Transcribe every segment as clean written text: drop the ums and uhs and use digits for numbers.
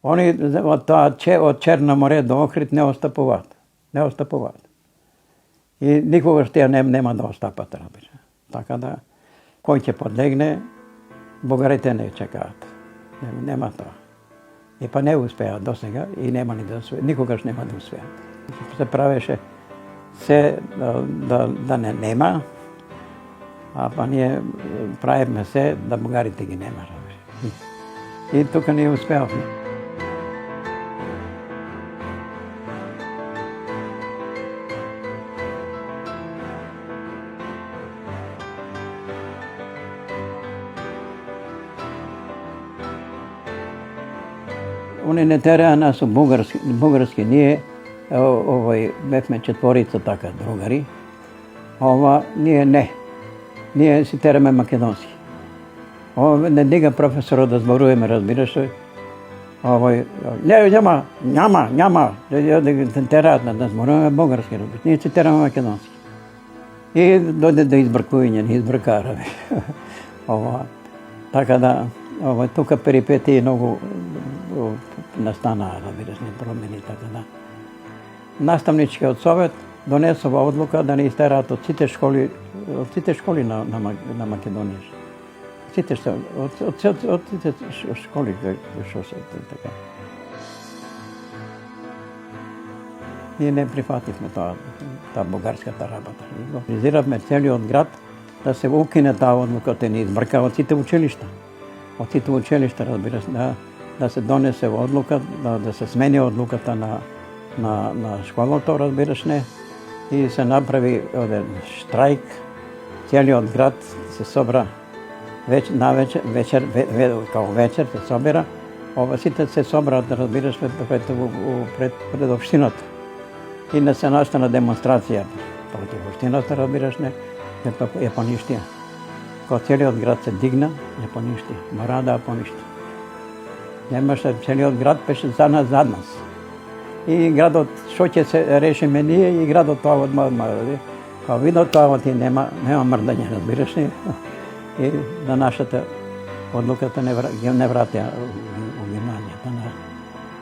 Они од Черно море до Охрид не остапуваат. Не остапуваат. И никогаш тие нема да остапат, разбира. Така да, кој ќе подлегне, бугарите не чекаат. Нема тоа. И па не успеат до сега и нема ни да успеат. Никогаш нема да успеат. Се правеше се да нема, а па ние правиме се да бугарите ги нема. И тука ние успеавме. Они не тераа нас бугарски, ние бевме четворица така другари. Ова ние не. Ние си тераме македонски. Не дига професорот да зборуваме, разбираш ли? Няма. Тераат да зборуваме бугарски, разбираш. Ние си тераме македонски. И дојде до избркување, не избркара. Така да, тука перипетии многу настанаа, разбираш, не промени, така да. Наставничкиот совет донесува одлука да не истераат од сите школи на Македонија. Од сите школи што се така. Ние не прифативме таа бугарската работа. Организиравме целиот град да се укине таа одлука, те не избрка од сите училишта. Од сите училишта, разбираш, да се донесе одлука, да се смени одлуката на школото, разбираш не, и се направи оден штрајк. Целиот град се собра вечер се собира. Сите се собраат, разбираш, пред општината. И не се настана демонстрација против општината, разбираш не, ја поништија. Кога целиот град се дигна, ја поништија. Мора да ја поништи. Немаше, целиот град беше за нас. И градот, што ќе се решиме ние, и градот тоа одма. Кога видно тоа, ти нема мрдање, разбираш ли? И на нашата одлуката не вратија у Германија,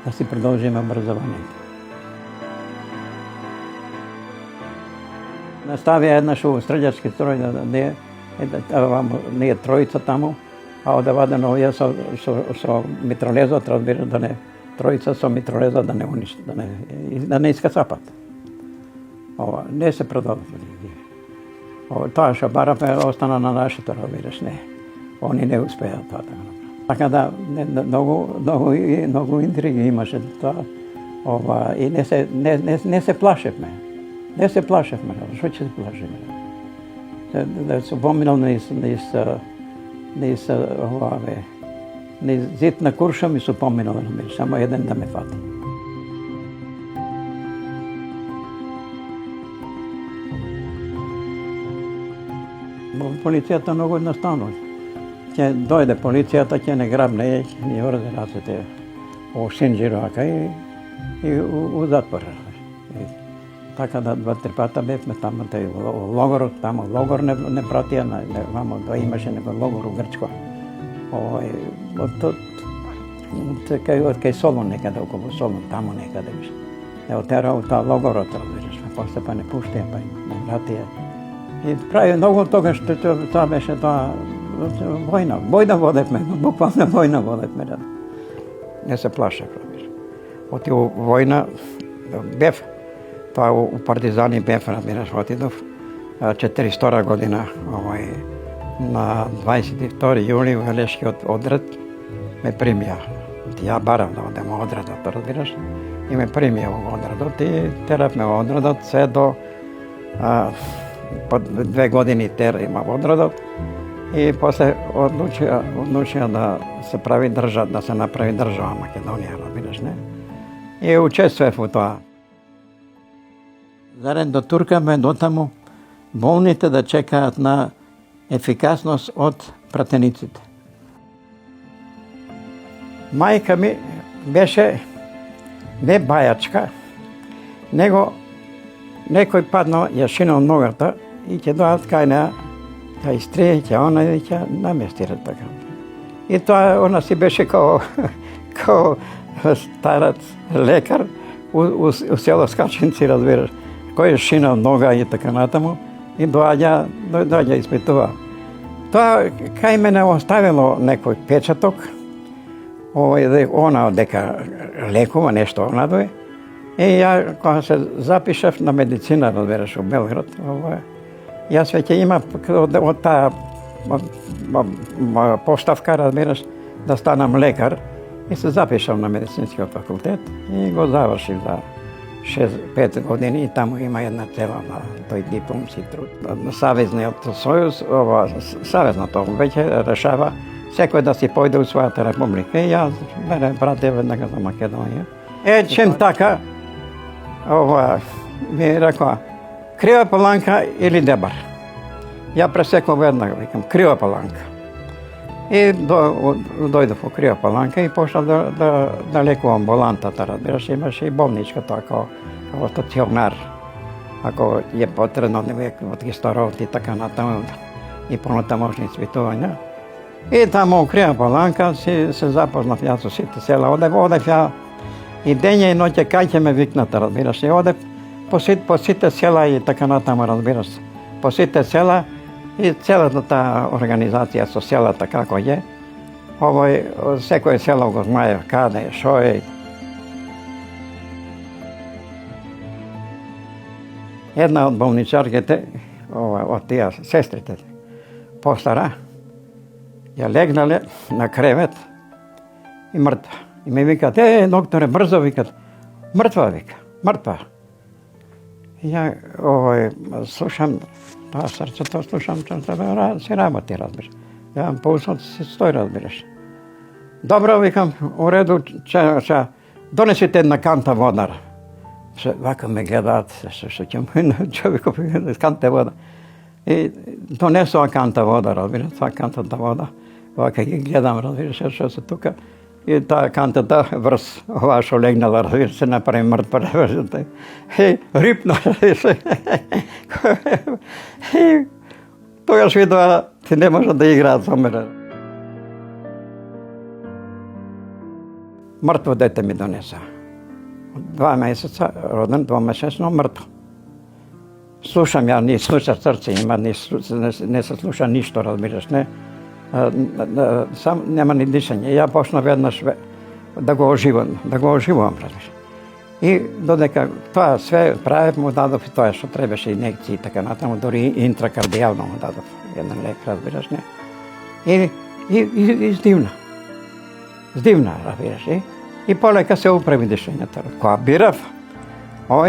да си продолжиме образованието. Наставија еднаш у средјачки строј, не е тројца таму, а одевадено овие со митролезот, разбира, да не тројца со митролезот да не уништи, да не искасапат. Не се продолжи. Тоа што баравме остана на нашето, разбираш, не. Они не успеат тоа да го направат. Така да, многу интриги имаше тоа. И не се плашевме. Не се плашевме, што ќе се плашеме? Да се поминал низ зид на Курша ми се поминал, само еден да ме фати. Полицијата многу едноставно. Ќе дојде полицијата, ќе не грабне, ни врзе рацете во Шинџирака и у затвор. Така да 2-3 пата бевме таму, во логорот, таму логор не пратија, вамо да имаше него логор у Грчко. Кај Солун некаде, околу Солун, таму некаде беше. Не отераа у таа логорот, разбираш, после па не пуштија, па не вратија. И прави многу тога што тоа беше тоа војна. Војна водевме, буквално војна водевме. Не се плашев, разбираш. Отидов војна, бев, тоа у партизани бев, разбираш, отидов 42 година, на 22 јули во Велешкиот одред ме примија. Ја барам да одем во одредот, разбираш, и ме примија во одредот и теравме во одредот се до по 2 години има во одредот и после одлучија да се направи држава Македонија, разбираш, не? И учествував во тоа. Зарем до туркаме дотаму болните да чекаат на ефикасност од пратениците. Мајка ми беше не бајачка, него некој паднал, ја шинал ногата и ќе дојдат кај неа, ќе истрие, ќе она и ќе наместира така. И тоа, она си беше као старец, лекар, у село Скачинци, разбираш, кој е шинал нога и така натаму, и доаѓа испитува. Тоа кај мене оставило некој печаток, она дека лекува нешто надве. И ја кога се запишав на медицина, разбираш, у Белград, јас веќе имав од таа поставка, разбираш, да станам лекар, и се запишав на медицинскиот факултет и го завршив за 5 години, и таму има една цела на тој дипломски труд. Савезниот сојуз, Савезното веќе решава секој да си појде у својата република. И јас мене пратив веднага за Македонија. Чем така, ми рекоа, Крива Паланка или Дебар. Ја пресеков веднага, викам, Крива Паланка. И дојдов во Крива Паланка и почнав да лекувам амбулантата, разбираш, имаше и болничка тоа како стационар. Ако е потребно од кислород и така натаму, и понатамошни испитувања. И таму во Крива Паланка се запознав јас со сите села. Одев ја и дење и ноќе кај ќе ме викната, разбираш. И одев по сите села и така натаму, разбираш. По сите села и целата таа организација со селата како е. Секој село го знаев каде, шо е. Една од болничарките, од тие сестрите, постара, ја легнале на кревет и мртва. И ми викат, докторе, брзо, викат, мртва, вика, мртва. И ја слушам, тоа срцето слушам, се работи, разбираш. Ја пулсот се стои, разбираш. Добро, викам, у реду, донесите една канта вода. Вака ме гледаат, што ќе му човеков канта вода. И донесува канта вода, разбираш, тоа кантата вода. Вака ги гледам, разбираш, што се тука. И таа кантата врз ова што легнала, разбираш, се направи мртва, разбираш. Рипна, разбираш. И тогаш видува, ти не може да играат со мене. Мртво дете ми донеса. 2 месеца роден, 2-месечно мртво. Слушам ја, не слуша срце, не се слуша ништо, разбираш, не. Сам нема ни дишање. Ја почнав веднаш да го оживувам, разбираш. И додека тоа све правев, му дадов и тоа што требаше, инекции и така натаму, дори интракардијално му дадов еден лек, разбираш, не. И здивна, разбираш, и полека се управи дишањето. Кога бирав,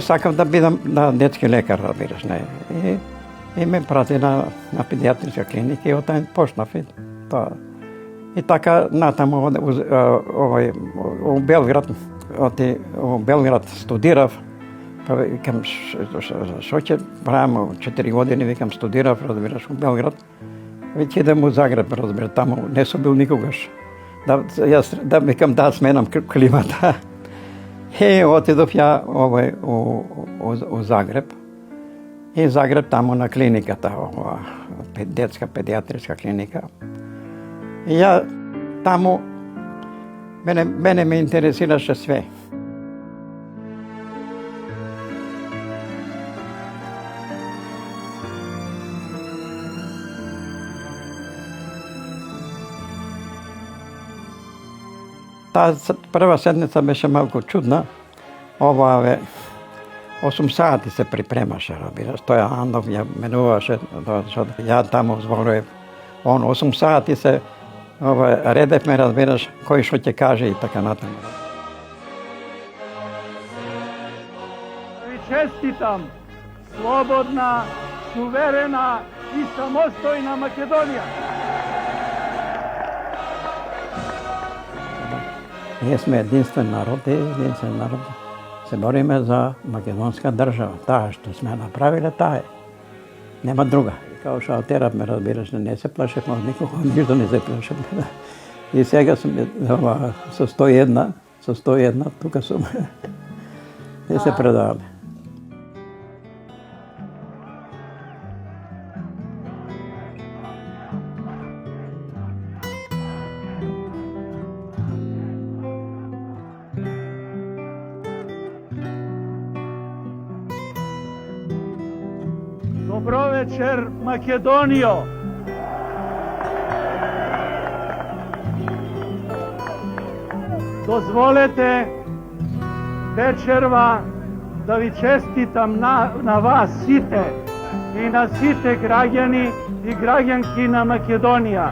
сакав да бидам детски лекар, разбираш, не. И ме прати на педиатриска клиника и оттам почнав и тоа. И така натаму у Белград студирав. Викам, шо ќе правам 4 години, викам, студирав, разбираш, у Белград. Веќе идем у Загреб, разбираш, таму не сум бил никогаш. Да викам, да сменам климата. И отидов ја у Загреб. И Загреб таму на клиниката, детска педиатриска клиника. И ја таму, мене ме интересираше све. Таа прва седница беше малку чудна. 8 сати се припремаше, разбираш. Тој Андов ја менуваше, ја таму зборував. Он 8 сати се редевме, разбираш, кој што ќе каже и така натаму. Ви честитам слободна, суверена и самостојна Македонија. Ние сме единствен народ. Се бориме за македонска држава. Таа што сме направиле, таа е. Нема друга. Као што терапме, разбираш, не се плашевме од никого, ништо не се плашевме. И сега сме со 101, тука сум. Не се предаваме. вечер, Македонијо. Дозволете вечерва да ви честитам на вас сите и на сите граѓани и граѓанки на Македонија.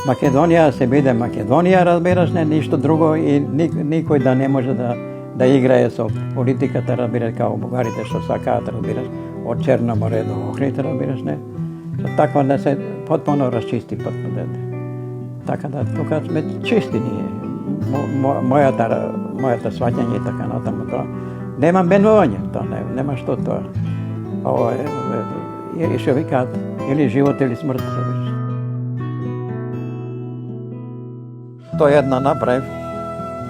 Македонија се биде Македонија, разбираш, не ништо друго и никој да не може да играе со политиката, разбираш, као бугарите што сакаат, разбираш, од Черно море до Охрид, разбираш, не. Така да се потpuno расчисти така да тука сме чисти ние. Мојата сваќање и така натаму тоа. Нема менување, тоа нема што тоа. Ова е што викаат, или живот или смрт, разбираш. Тоа една направив,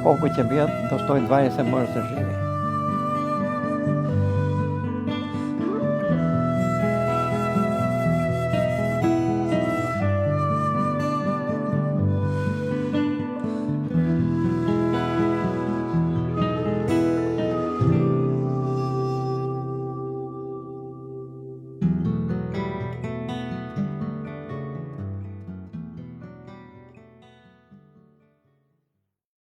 колку ќе бијат, до 120 може да живи.